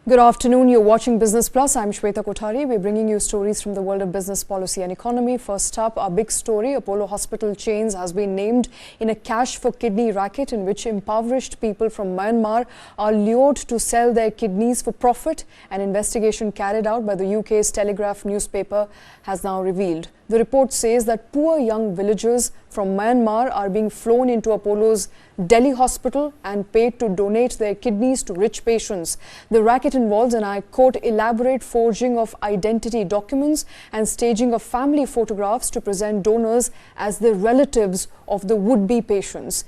Good afternoon. You're watching Business Plus. I'm Shweta Kothari. We're bringing you stories from the world of business, policy and economy. First up, our big story. Apollo Hospital Chains has been named in a cash for kidney racket in which impoverished people from Myanmar are lured to sell their kidneys for profit. An investigation carried out by the UK's Telegraph newspaper has now revealed. The report says that poor young villagers from Myanmar are being flown into Apollo's Delhi hospital and paid to donate their kidneys to rich patients. The racket involves, and I quote, elaborate forging of identity documents and staging of family photographs to present donors as the relatives of the would-be patients.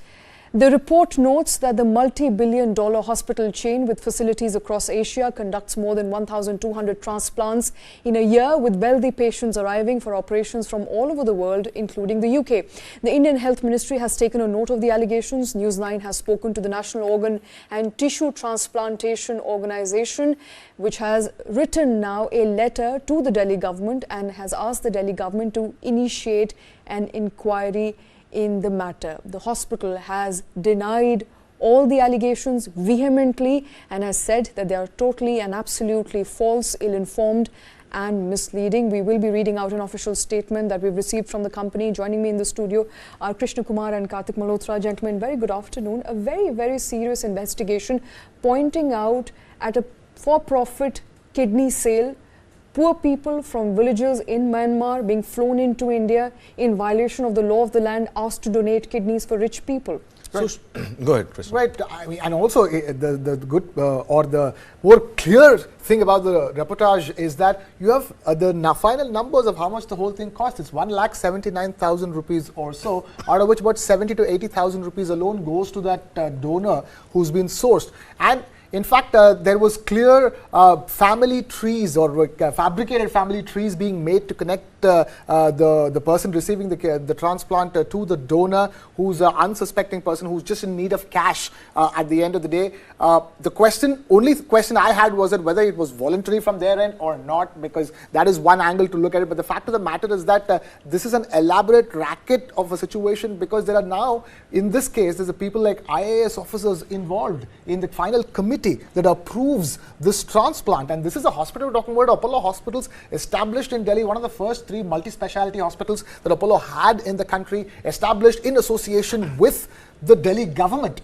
The report notes that the multi-billion-dollar hospital chain with facilities across Asia conducts more than 1,200 transplants in a year, with wealthy patients arriving for operations from all over the world, including the UK. The Indian Health Ministry has taken a note of the allegations. News9 has spoken to the National Organ and Tissue Transplantation Organisation, which has written now a letter to the Delhi government and has asked the Delhi government to initiate an inquiry in the matter. The hospital has denied all the allegations vehemently and has said that they are totally and absolutely false, ill-informed and misleading. We will be reading out an official statement that we've received from the company. Joining me in the studio are Krishna Kumar and Karthik Malhotra. Gentlemen, very good afternoon. A very, very serious investigation pointing out at a for-profit kidney sale, poor people from villages in Myanmar being flown into India in violation of the law of the land, asked to donate kidneys for rich people. Right. So, go ahead, Krishna. Right. I mean, and also the good or the more clear thing about the reportage is that you have the final numbers of how much the whole thing costs. It's 1,79,000 rupees or so, out of which about 70 to 80,000 rupees alone goes to that donor who's been sourced. And in fact, there was clear family trees or fabricated family trees being made to connect the person receiving the transplant to the donor, who's an unsuspecting person who's just in need of cash at the end of the day. The only question I had was that whether it was voluntary from their end or not, because that is one angle to look at it. But the fact of the matter is that this is an elaborate racket of a situation, because there are now, in this case, there's a people like IAS officers involved in the final committee that approves this transplant. And this is a hospital we're talking about, Apollo Hospitals, established in Delhi, one of the first 3 multi-speciality hospitals that Apollo had in the country, established in association with the Delhi government.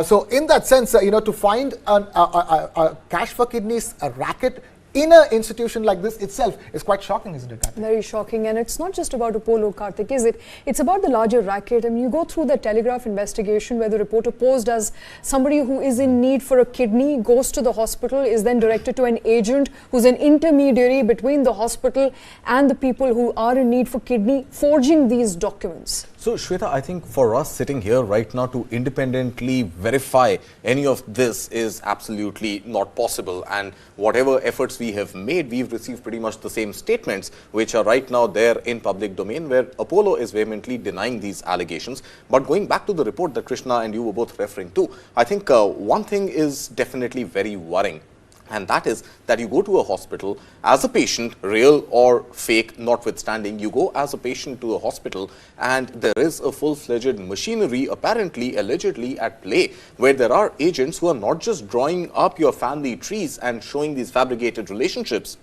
So in that sense, to find a cash for kidneys, a racket in an institution like this itself is quite shocking, isn't it, Karthik? Very shocking. And it's not just about Apollo, Karthik, is it? It's about the larger racket. I mean, you go through the Telegraph investigation where the reporter posed as somebody who is in need for a kidney, goes to the hospital, is then directed to an agent who's an intermediary between the hospital and the people who are in need for kidney, forging these documents. So, Shweta, I think for us sitting here right now to independently verify any of this is absolutely not possible. And whatever efforts we have made, we've received pretty much the same statements, which are right now there in public domain, where Apollo is vehemently denying these allegations. But going back to the report that Krishna and you were both referring to, I think one thing is definitely very worrying. And that is that you go to a hospital as a patient, real or fake notwithstanding, you go as a patient to a hospital and there is a full-fledged machinery apparently, allegedly at play, where there are agents who are not just drawing up your family trees and showing these fabricated relationships.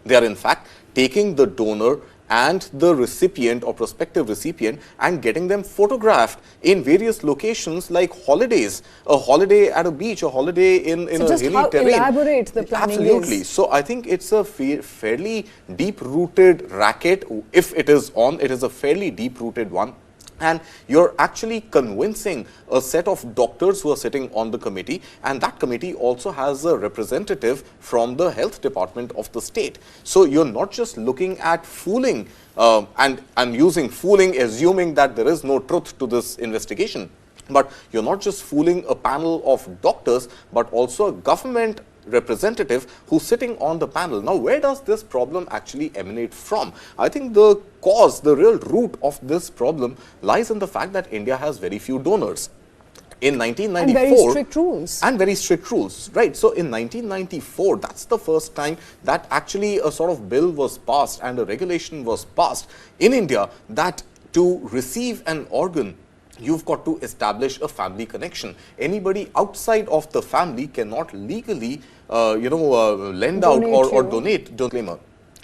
They are in fact taking the donor and the recipient or prospective recipient and getting them photographed in various locations like holidays, a holiday at a beach, a holiday in a hilly terrain. So just how elaborate the planning Absolutely. is. So I think it's a fairly deep-rooted racket. If it is on, it is a fairly deep-rooted one. And you're actually convincing a set of doctors who are sitting on the committee, and that committee also has a representative from the health department of the state. So you're not just looking at fooling, and I'm using fooling, assuming that there is no truth to this investigation. But you're not just fooling a panel of doctors, but also a government representative who's sitting on the panel. Now, where does this problem actually emanate from? I think the cause, the real root of this problem lies in the fact that India has very few donors. In 1994, and very strict rules. And very strict rules, right? So in 1994, that's the first time that actually a sort of bill was passed and a regulation was passed in India that to receive an organ you've got to establish a family connection. Anybody outside of the family cannot legally, lend out or donate. Disclaimer.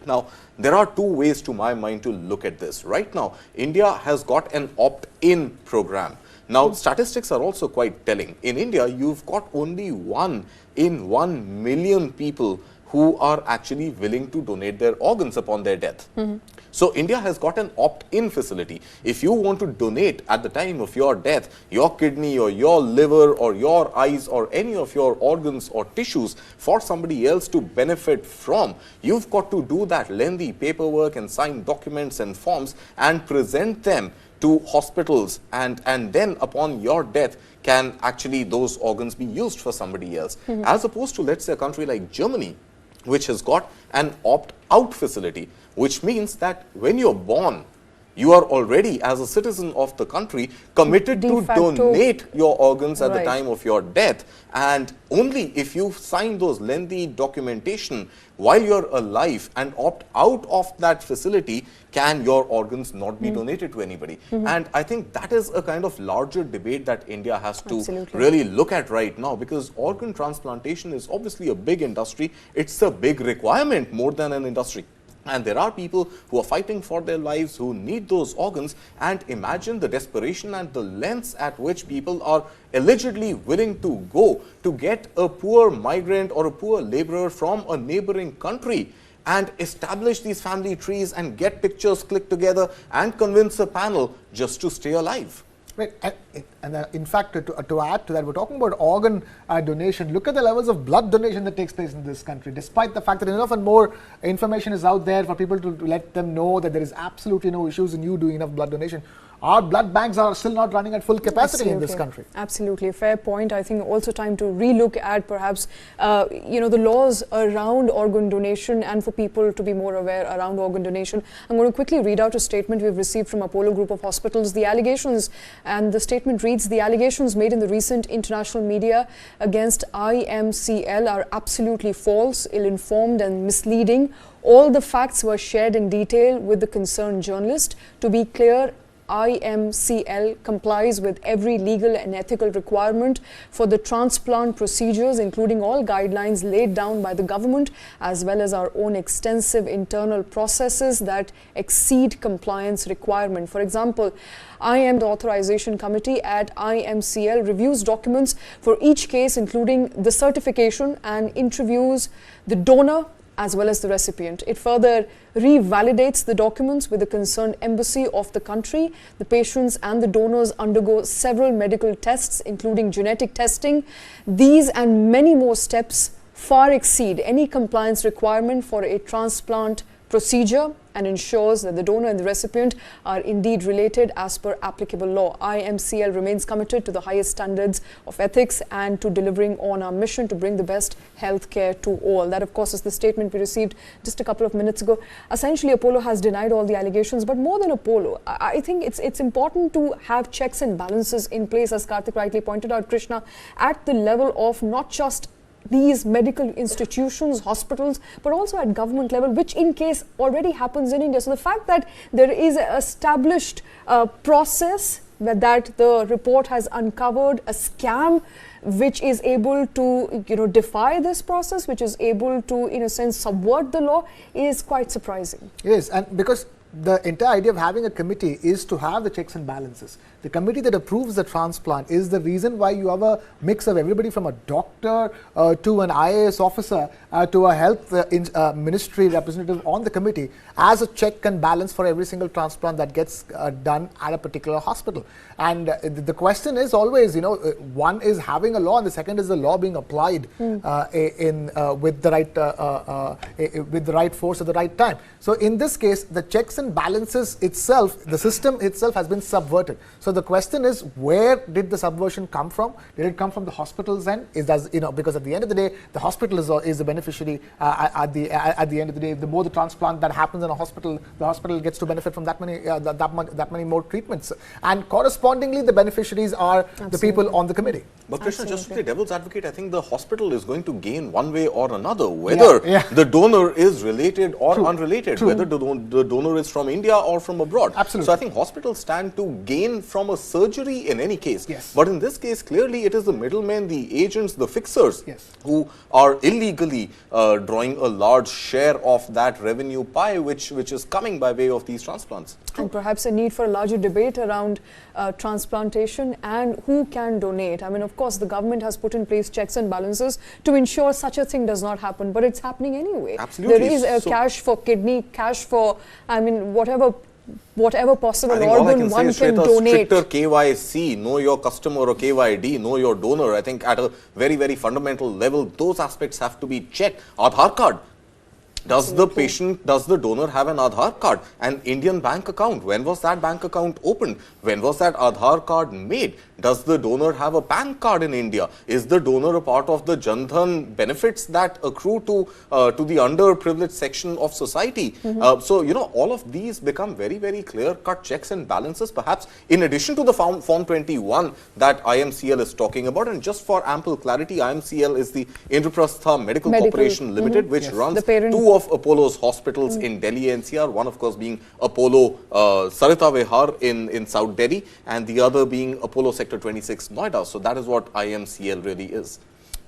Now, there are two ways to my mind to look at this. Right now, India has got an opt-in program. Now, statistics are also quite telling. In India, you've got only 1 in 1 million people who are actually willing to donate their organs upon their death. So India has got an opt-in facility. If you want to donate at the time of your death, your kidney or your liver or your eyes or any of your organs or tissues for somebody else to benefit from, you've got to do that lengthy paperwork and sign documents and forms and present them to hospitals, and then upon your death can actually those organs be used for somebody else. As opposed to, let's say, a country like Germany, which has got an opt-out facility, which means that when you're born, you are already, as a citizen of the country, committed to donate your organs at the time of your death. And only if you sign those lengthy documentation while you're alive and opt out of that facility, can your organs not be donated to anybody. And I think that is a kind of larger debate that India has to really look at right now, because organ transplantation is obviously a big industry. It's a big requirement more than an industry. And there are people who are fighting for their lives, who need those organs. And imagine the desperation and the lengths at which people are allegedly willing to go to get a poor migrant or a poor laborer from a neighboring country and establish these family trees and get pictures clicked together and convince a panel just to stay alive. Right. And in fact, to add to that, we're talking about organ donation. Look at the levels of blood donation that takes place in this country, despite the fact that enough and more information is out there for people to let them know that there is absolutely no issues in you doing enough blood donation. Our blood banks are still not running at full capacity in this country. Absolutely. Fair point. I think also time to relook at perhaps, the laws around organ donation and for people to be more aware around organ donation. I'm going to quickly read out a statement we've received from Apollo Group of Hospitals. The allegations, and the statement reads, the allegations made in the recent international media against IMCL are absolutely false, ill-informed and misleading. All the facts were shared in detail with the concerned journalist. To be clear, IMCL complies with every legal and ethical requirement for the transplant procedures, including all guidelines laid down by the government, as well as our own extensive internal processes that exceed compliance requirement. For example, the Authorization Committee at IMCL reviews documents for each case, including the certification, and interviews the donor as well as the recipient. It further revalidates the documents with the concerned embassy of the country. The patients and the donors undergo several medical tests, including genetic testing. These and many more steps far exceed any compliance requirement for a transplant procedure and ensures that the donor and the recipient are indeed related as per applicable law. IMCL remains committed to the highest standards of ethics and to delivering on our mission to bring the best health care to all. That, of course, is the statement we received just a couple of minutes ago. Essentially, Apollo has denied all the allegations, but more than Apollo, I think it's important to have checks and balances in place, as Karthik rightly pointed out, Krishna, at the level of not just these medical institutions, hospitals, but also at government level, which in case already happens in India. So the fact that there is an established process that the report has uncovered a scam which is able to defy this process, which is able to in a sense subvert the law, is quite surprising. Yes, and because the entire idea of having a committee is to have the checks and balances. The committee that approves the transplant is the reason why you have a mix of everybody from a doctor to an IAS officer to a health ministry representative on the committee as a check and balance for every single transplant that gets done at a particular hospital. And the question is always, one is having a law and the second is the law being applied with the right force at the right time. So in this case, the checks and balances itself, the system itself has been subverted. So the question is, where did the subversion come from? Did it come from the hospital's end? Because at the end of the day, the hospital is the beneficiary. At the end of the day, the more the transplant that happens in a hospital, the hospital gets to benefit from that many more treatments. And correspondingly, the beneficiaries are the people on the committee. But Krishna, just to play devil's advocate, I think the hospital is going to gain one way or another, whether the donor is related or unrelated, whether the donor is from India or from abroad. Absolutely. So I think hospitals stand to gain from a surgery in any case. Yes. But in this case, clearly it is the middlemen, the agents, the fixers Yes. who are illegally drawing a large share of that revenue pie which is coming by way of these transplants. And perhaps a need for a larger debate around transplantation and who can donate. I mean, of course, the government has put in place checks and balances to ensure such a thing does not happen, but it's happening anyway. Absolutely. There is cash for kidney, cash for, I mean, whatever possible organ one can donate. Stricter KYC, know your customer, or KYD, know your donor. I think at a very, very fundamental level, those aspects have to be checked. Aadhaar card. Does the donor have an Aadhaar card, an Indian bank account? When was that bank account opened? When was that Aadhaar card made? Does the donor have a PAN card in India? Is the donor a part of the Jan Dhan benefits that accrue to the underprivileged section of society? So, you know, all of these become very, very clear-cut checks and balances, perhaps in addition to the Form 21 that IMCL is talking about. And just for ample clarity, IMCL is the Indraprastha Medical Corporation Limited, which runs two of Apollo's hospitals in Delhi NCR, one of course being Apollo Sarita Vihar in South Delhi, and the other being Apollo Sector 26 Noida. So that is what IMCL really is.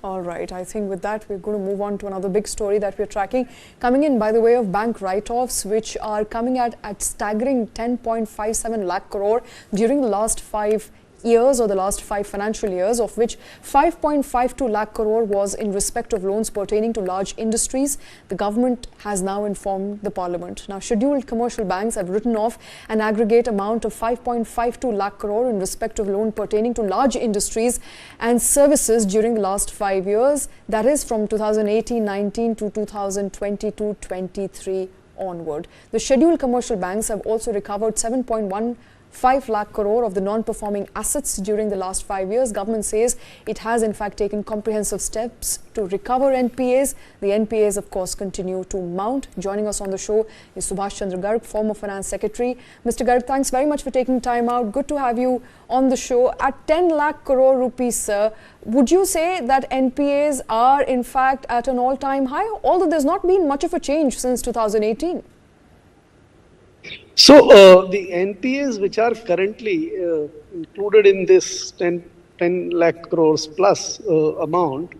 All right, I think with that, we're going to move on to another big story that we're tracking. Coming in by the way of bank write-offs, which are coming at staggering 10.57 lakh crore during the last 5 years or the last 5 financial years, of which 5.52 lakh crore was in respect of loans pertaining to large industries. The government has now informed the parliament. Now, scheduled commercial banks have written off an aggregate amount of 5.52 lakh crore in respect of loan pertaining to large industries and services during the last 5 years, that is from 2018-19 to 2022-23 onward. The scheduled commercial banks have also recovered 7.15 lakh crore of the non-performing assets during the last 5 years. Government says it has in fact taken comprehensive steps to recover NPAs. The NPAs of course continue to mount. Joining us on the show is Subhash Chandra Garg, former Finance Secretary. Mr. Garg, thanks very much for taking time out. Good to have you on the show. At 10 lakh crore rupees, sir, would you say that NPAs are in fact at an all-time high, although there's not been much of a change since 2018? So, the NPAs which are currently included in this 10 lakh crores plus amount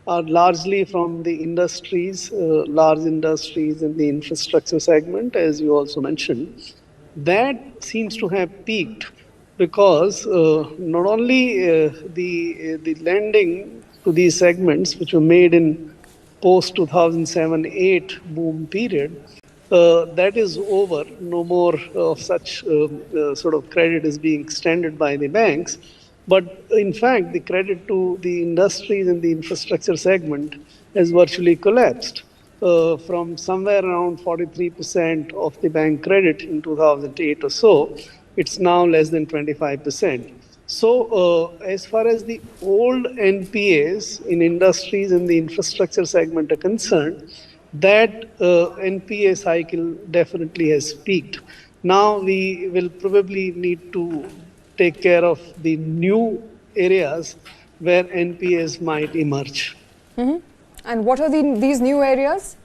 are largely from the industries, large industries in the infrastructure segment, as you also mentioned. That seems to have peaked because not only the lending to these segments which were made in post 2007-8 boom period, that is over. No more of such sort of credit is being extended by the banks. But in fact, the credit to the industries and the infrastructure segment has virtually collapsed from somewhere around 43% of the bank credit in 2008 or so. It's now less than 25%. So as far as the old NPAs in industries and the infrastructure segment are concerned, that NPA cycle definitely has peaked. Now we will probably need to take care of the new areas where NPAs might emerge. And what are these new areas?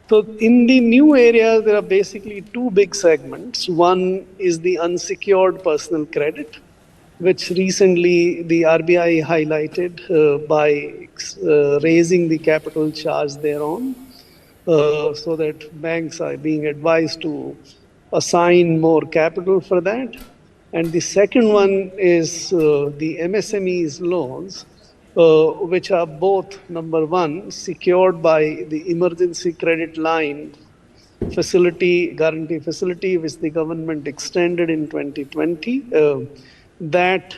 So in the new areas, there are basically two big segments. One is the unsecured personal credit, which recently the RBI highlighted by raising the capital charge thereon, so that banks are being advised to assign more capital for that. And the second one is the MSMEs loans, which are both, number one, secured by the emergency credit line facility, guarantee facility, which the government extended in 2020. That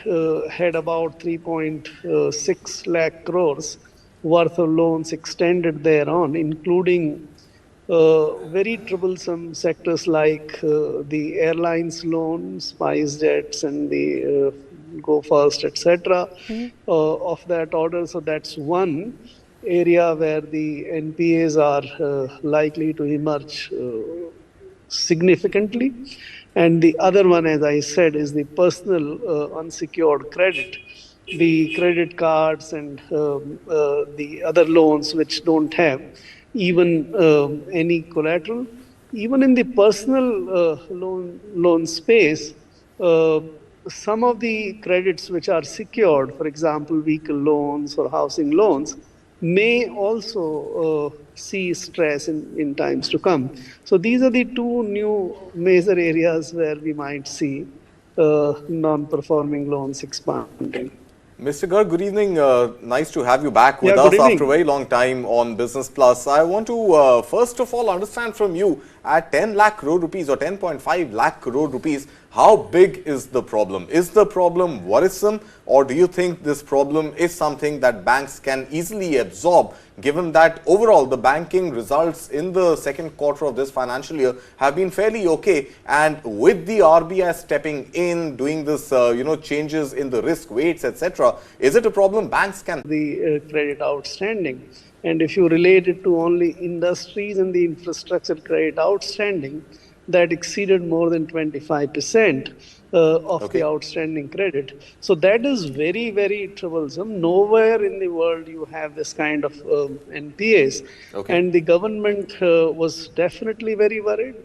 had about 3.6 lakh crores worth of loans extended thereon, including very troublesome sectors like the airlines loans, Spice Jets and the Go First, etc. Of that order. So that's one area where the NPAs are likely to emerge significantly. And the other one, as I said, is the personal unsecured credit, the credit cards and the other loans which don't have even any collateral, even in the personal loan space, some of the credits which are secured, for example, vehicle loans or housing loans, may also see stress in times to come. So these are the two new major areas where we might see non-performing loans expanding. Mr. Garg, good evening. Nice to have you back with Yeah, good us after a evening. very long time on Business Plus. I want to first of all understand from you, at 10 lakh crore rupees or 10.5 lakh crore rupees, how big is the problem? Is the problem worrisome, or do you think this problem is something that banks can easily absorb, given that overall the banking results in the second quarter of this financial year have been fairly okay, and with the RBI stepping in, doing this changes in the risk weights, etc., is it a problem banks can? The credit outstanding. And if you relate it to only industries and the infrastructure credit outstanding, that exceeded more than 25% of the outstanding credit. So that is very, very troublesome. Nowhere in the world you have this kind of NPAs. And the government was definitely very worried.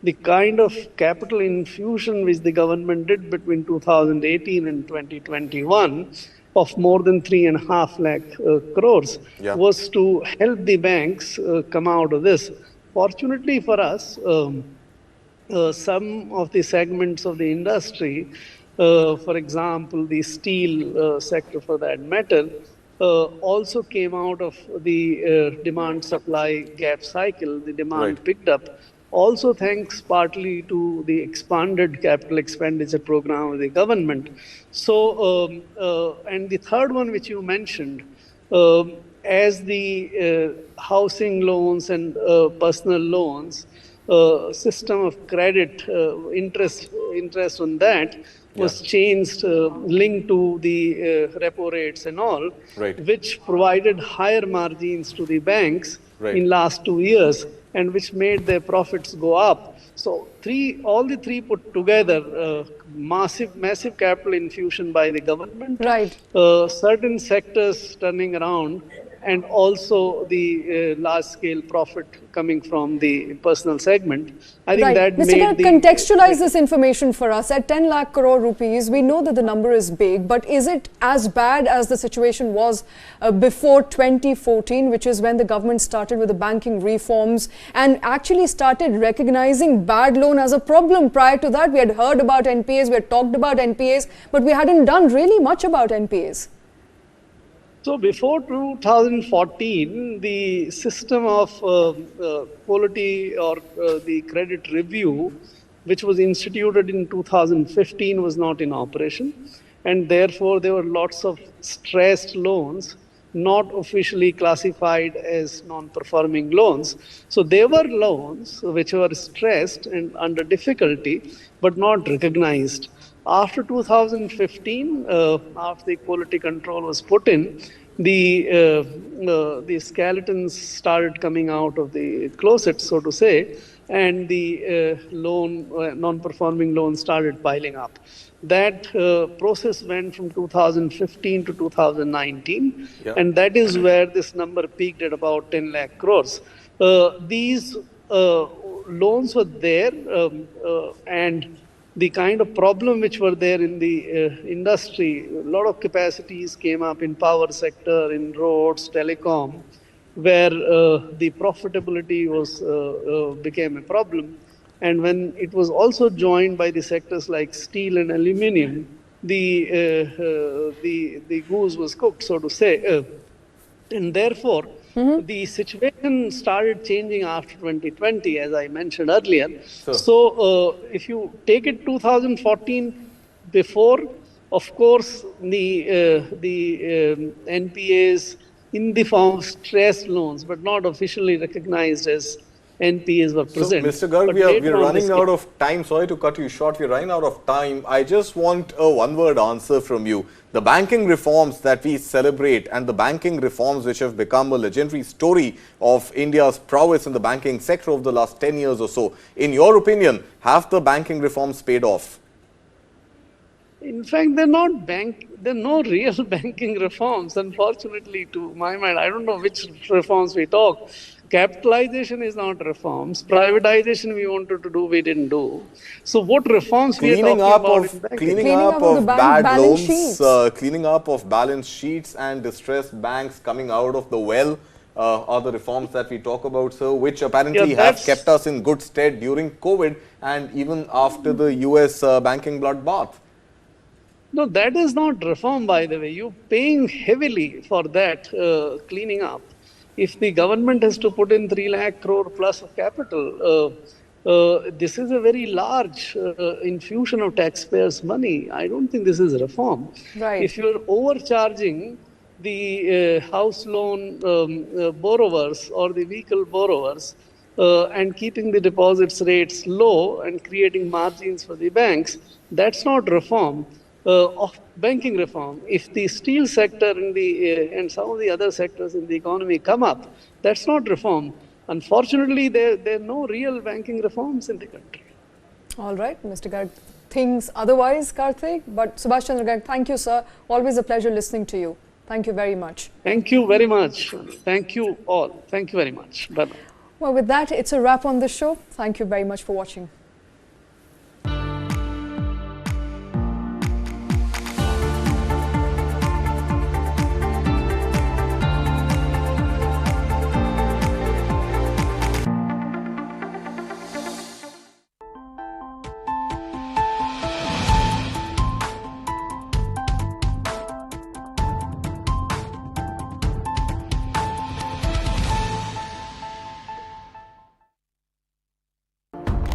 The kind of capital infusion which the government did between 2018 and 2021 of more than 3.5 lakh crores was to help the banks come out of this. Fortunately for us, some of the segments of the industry, for example, the steel sector for that matter, also came out of the demand-supply gap cycle. The demand picked up. Also thanks partly to the expanded capital expenditure program of the government. So, and the third one which you mentioned, as the housing loans and personal loans, system of credit interest on that was changed, linked to the repo rates and all, which provided higher margins to the banks in last 2 years, and which made their profits go up. So all the three put together, massive capital infusion by the government, certain sectors turning around, and also the large-scale profit coming from the personal segment. I think that Mr. made Garg, contextualize this information for us. At 10 lakh crore rupees, we know that the number is big, but is it as bad as the situation was before 2014, which is when the government started with the banking reforms and actually started recognizing bad loan as a problem? Prior to that, we had heard about NPAs, we had talked about NPAs, but we hadn't done really much about NPAs. So before 2014, the system of quality or the credit review, which was instituted in 2015, was not in operation. And therefore, there were lots of stressed loans, not officially classified as non-performing loans. So there were loans which were stressed and under difficulty, but not recognized. After 2015, after the quality control was put in, the skeletons started coming out of the closet, so to say, and the non-performing loans started piling up. That process went from 2015 to 2019, and that is where this number peaked at about 10 lakh crores. These loans were there, and the kind of problem which were there in the industry, a lot of capacities came up in power sector, in roads, telecom, where the profitability became a problem. And when it was also joined by the sectors like steel and aluminium, the goose was cooked, so to say. And therefore, the situation started changing after 2020, as I mentioned earlier. So if you take it 2014 before, of course, the NPAs in the form of stressed loans, but not officially recognized as NPAs were present. So, Mr. Garg, we are running out of time. Sorry to cut you short. We're running out of time. I just want a one-word answer from you. The banking reforms that we celebrate and the banking reforms which have become a legendary story of India's prowess in the banking sector over the last 10 years or so, in your opinion, have the banking reforms paid off? In fact, there are no real banking reforms, unfortunately, to my mind. I don't know which reforms we talk. Capitalization is not reforms. Privatization we wanted to do, we didn't do. So what reforms we are talking about in banking? Cleaning Cleaning up up of the of bank bad balance loans, sheets. cleaning up of balance sheets and distressed banks coming out of the well are the reforms that we talk about, sir, which Yeah, apparently have kept us in good stead during COVID and even after the US banking bloodbath. No, that is not reform, by the way. You're paying heavily for that cleaning up. If the government has to put in 3 lakh crore plus of capital, this is a very large infusion of taxpayers' money. I don't think this is reform. Right. If you're overcharging the house loan borrowers or the vehicle borrowers and keeping the deposits rates low and creating margins for the banks, that's not reform. Of banking reform. If the steel sector in the and some of the other sectors in the economy come up, that's not reform. Unfortunately, there are no real banking reforms in the country. All right, Mr. Garg thinks otherwise, Karthik. But Subhash Chandra Garg, thank you, sir. Always a pleasure listening to you. Thank you very much. Thank you very much. Thank you all. Thank you very much. Bye-bye. Well, with that, it's a wrap on this show. Thank you very much for watching.